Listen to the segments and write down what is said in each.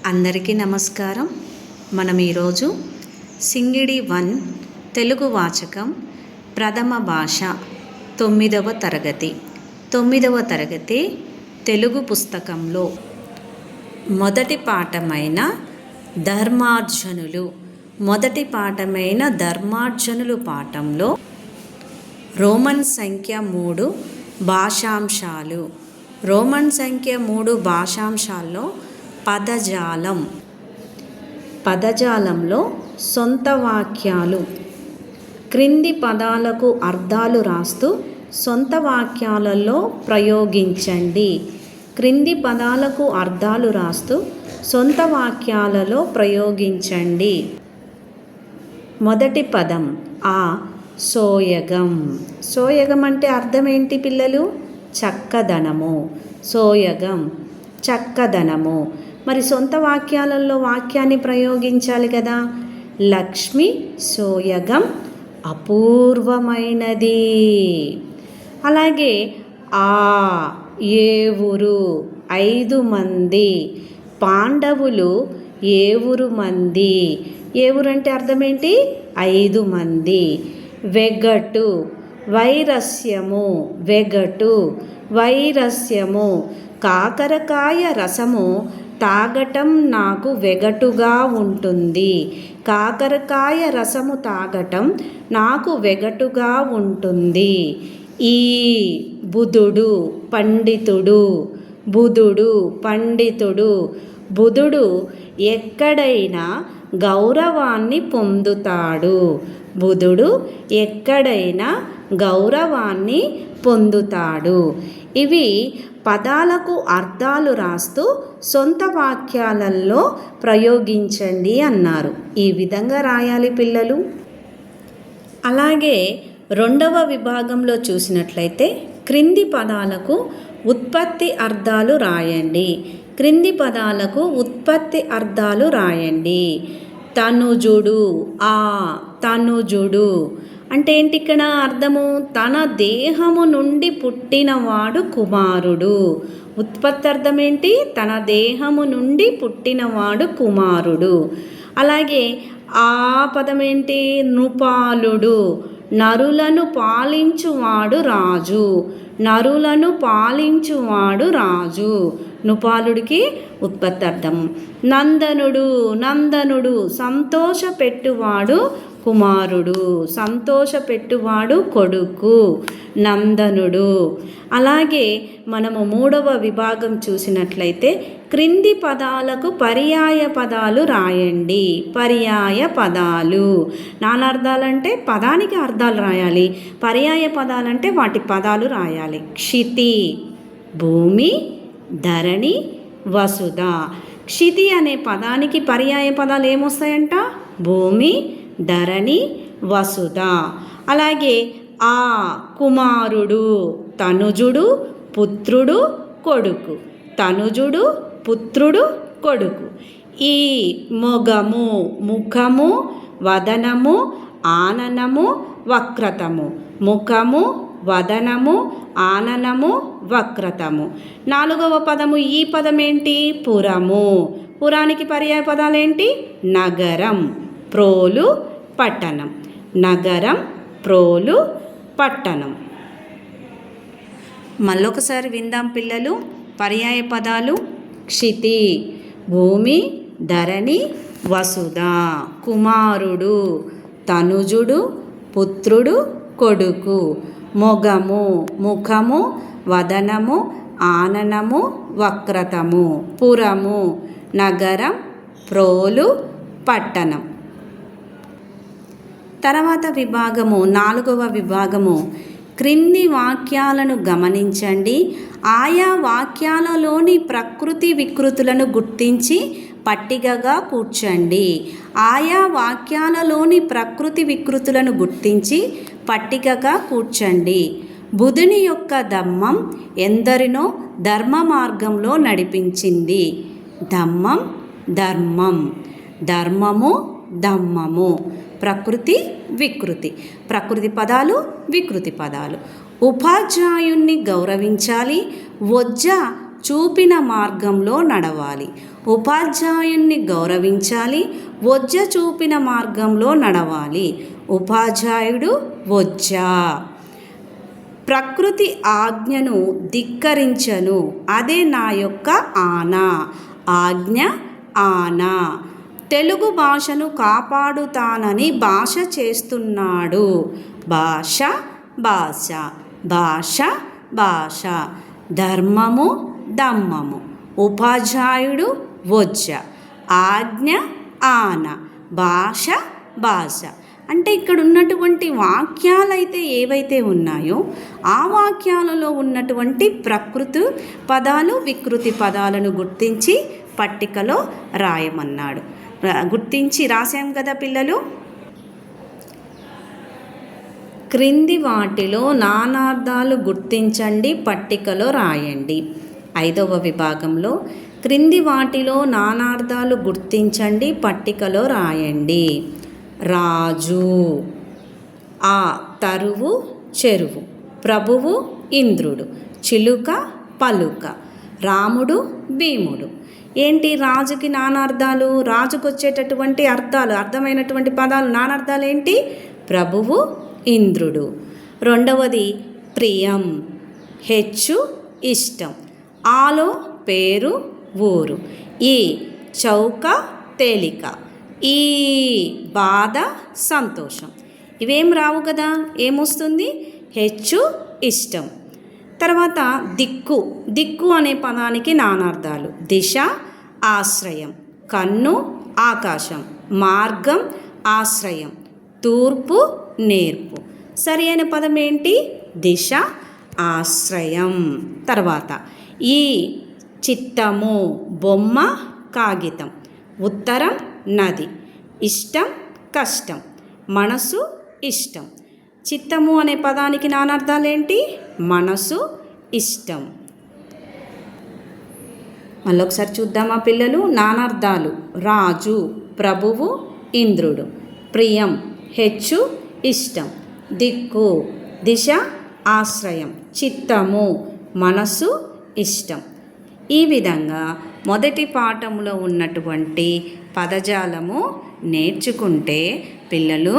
అందరికీ నమస్కారం. మనం ఈరోజు సింగిడి 1 తెలుగు వాచకం ప్రథమ భాష 9వ తరగతి తెలుగు పుస్తకంలో మొదటి పాఠమైన ధర్మార్జనులు పాఠంలో రోమన్ సంఖ్య 3 భాషాంశాలు. రోమన్ సంఖ్య 3 భాషాంశాల్లో పదజాలంలో సొంత వాక్యాలు. క్రింది పదాలకు అర్థాలు రాస్తూ సొంత వాక్యాలలో ప్రయోగించండి. మొదటి పదం సోయగం. సోయగం అంటే అర్థం ఏంటి పిల్లలు? చక్కదనము. సోయగం చక్కదనము. మరి సొంత వాక్యాలలో వాక్యాన్ని ప్రయోగించాలి కదా. లక్ష్మి సోయగం అపూర్వమైనది. అలాగే ఏ ఊరు 5 మంది. పాండవులు ఏ ఊరు మంది. ఏ ఊరు అంటే అర్థం ఏంటి? 5 మంది. వెగటు వైరస్యము. కాకరకాయ రసము తాగటం నాకు వెగటుగా ఉంటుంది. కాకరకాయ రసము తాగటం నాకు వెగటుగా ఉంటుంది. బుధుడు పండితుడు. బుధుడు ఎక్కడైనా గౌరవాన్ని పొందుతాడు. ఇవి పదాలకు అర్థాలు రాస్తూ సొంత వాక్యాలలో ప్రయోగించండి అన్నారు. ఈ విధంగా రాయాలి పిల్లలు. అలాగే 2వ విభాగంలో చూసినట్లయితే క్రింది పదాలకు ఉత్పత్తి అర్థాలు రాయండి. తనుజుడు అంటే ఏంటి? ఇక్కడ అర్థము తన దేహము నుండి పుట్టినవాడు కుమారుడు. ఉత్పత్తి అర్థం ఏంటి? తన దేహము నుండి పుట్టినవాడు కుమారుడు. అలాగే పదం ఏంటి? నృపాలుడు. నరులను పాలించువాడు రాజు. నృపాలుడికి ఉత్పత్తి అర్థం. నందనుడు సంతోషపెట్టువాడు కుమారుడు. సంతోషపెట్టువాడు కొడుకు. నందనుడు. అలాగే మనము 3వ విభాగం చూసినట్లయితే క్రింది పదాలకు పర్యాయ పదాలు రాయండి. పర్యాయ పదాలు 4 అర్థాలంటే పదానికి అర్థాలు రాయాలి. పర్యాయ పదాలంటే వాటి పదాలు రాయాలి. క్షితి భూమి, ధరణి, వసుధ. క్షితి అనే పదానికి పర్యాయ పదాలు ఏమొస్తాయంట? భూమి, ధరణి, వసుధ. అలాగే కుమారుడు, తనుజుడు, పుత్రుడు, కొడుకు. మొగము, ముఖము, వదనము, ఆననము, వక్రతము. ముఖము, వదనము, ఆననము, వక్రతము. 4వ పదము ఈ పదం ఏంటి? పురము. పురానికి పర్యాయ పదాలేంటి? నగరం, ప్రోలు, పట్టణం. నగరం, ప్రోలు, పట్టణం. మళ్ళొకసారి విందాం పిల్లలు. పర్యాయ పదాలు: క్షితి భూమి, ధరణి, వసుధ. కుమారుడు, తనుజుడు, పుత్రుడు, కొడుకు. మొగము, ముఖము, వదనము, ఆననము, వక్రతము. పురము, నగరం, ప్రోలు, పట్టణం. తర్వాత విభాగము 4వ విభాగము. క్రింది వాక్యాలను గమనించండి. ఆయా వాక్యాలలోని ప్రకృతి వికృతులను గుర్తించి పట్టికగా కూర్చండి. బుధుని యొక్క ధమ్మం ఎందరినో ధర్మ మార్గంలో నడిపించింది. ధర్మము, ధమ్మము. ప్రకృతి, వికృతి. ప్రకృతి పదాలు, వికృతి పదాలు. ఉపాధ్యాయుణ్ణి గౌరవించాలి. వజ్జ చూపిన మార్గంలో నడవాలి. ఉపాధ్యాయుణ్ణి గౌరవించాలి. వజ్జ చూపిన మార్గంలో నడవాలి. ఉపాధ్యాయుడు వజ్జ. ప్రకృతి ఆజ్ఞను ధిక్కరించను, అదే నా యొక్క ఆన. ఆజ్ఞ ఆన. తెలుగు భాషను కాపాడుతానని భాష చేస్తున్నాడు. భాష భాష. భాష భాష. ధర్మము దమ్మము. ఉపాధ్యాయుడు వజ్జ. ఆజ్ఞ ఆన. భాష భాష. అంటే ఇక్కడ ఉన్నటువంటి వాక్యాలైతే ఏవైతే ఉన్నాయో ఆ వాక్యాలలో ఉన్నటువంటి ప్రకృతి పదాలు వికృతి పదాలను గుర్తించి పట్టికలో రాయమన్నాడు. గుర్తించి రాసాం కదా పిల్లలు. క్రింది వాటిలో నానార్థాలు గుర్తించండి, పట్టికలో రాయండి. 5వ విభాగంలో క్రింది వాటిలో నానార్థాలు గుర్తించండి, పట్టికలో రాయండి. రాజు, ఆ తరువు చెరువు, ప్రభువు ఇంద్రుడు, చిలుక పలుక, రాముడు భీముడు. ఏంటి రాజుకి నానార్థాలు? రాజుకు వచ్చేటటువంటి అర్థాలు, అర్థమైనటువంటి పదాలు నానార్థాలు ఏంటి? ప్రభువు ఇంద్రుడు. రెండవది ప్రియం, హెచ్చు ఇష్టం, ఆలో పేరు ఊరు, ఈ చౌక తేలిక, ఈ బాధ సంతోషం. ఇవేం రావు కదా, ఏమొస్తుంది? హెచ్చు ఇష్టం. తర్వాత దిక్కు, దిక్కు అనే పదానికి నానార్థాలు. దిశ ఆశ్రయం, కన్ను ఆకాశం, మార్గం ఆశ్రయం, తూర్పు నేర్పు. సరి అయిన పదం ఏంటి? దిశ ఆశ్రయం. తర్వాత ఈ చిత్తము, బొమ్మ కాగితం, ఉత్తరం నది, ఇష్టం కష్టం, మనసు ఇష్టం. చిత్తము అనే పదానికి నానార్థాలు ఏంటి? మనసు ఇష్టం. మళ్ళొకసారి చూద్దామా పిల్లలు? నానార్థాలు: రాజు, ప్రభువు ఇంద్రుడు, ప్రియం హెచ్చు ఇష్టం, దిక్కు దిశ ఆశ్రయం, చిత్తము మనసు ఇష్టం. ఈ విధంగా మొదటి పాఠంలో ఉన్నటువంటి పదజాలము నేర్చుకుంటే పిల్లలు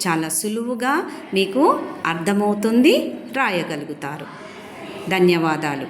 చాలా సులువుగా మీకు అర్థమవుతుంది, రాయగలుగుతారు. ధన్యవాదాలు.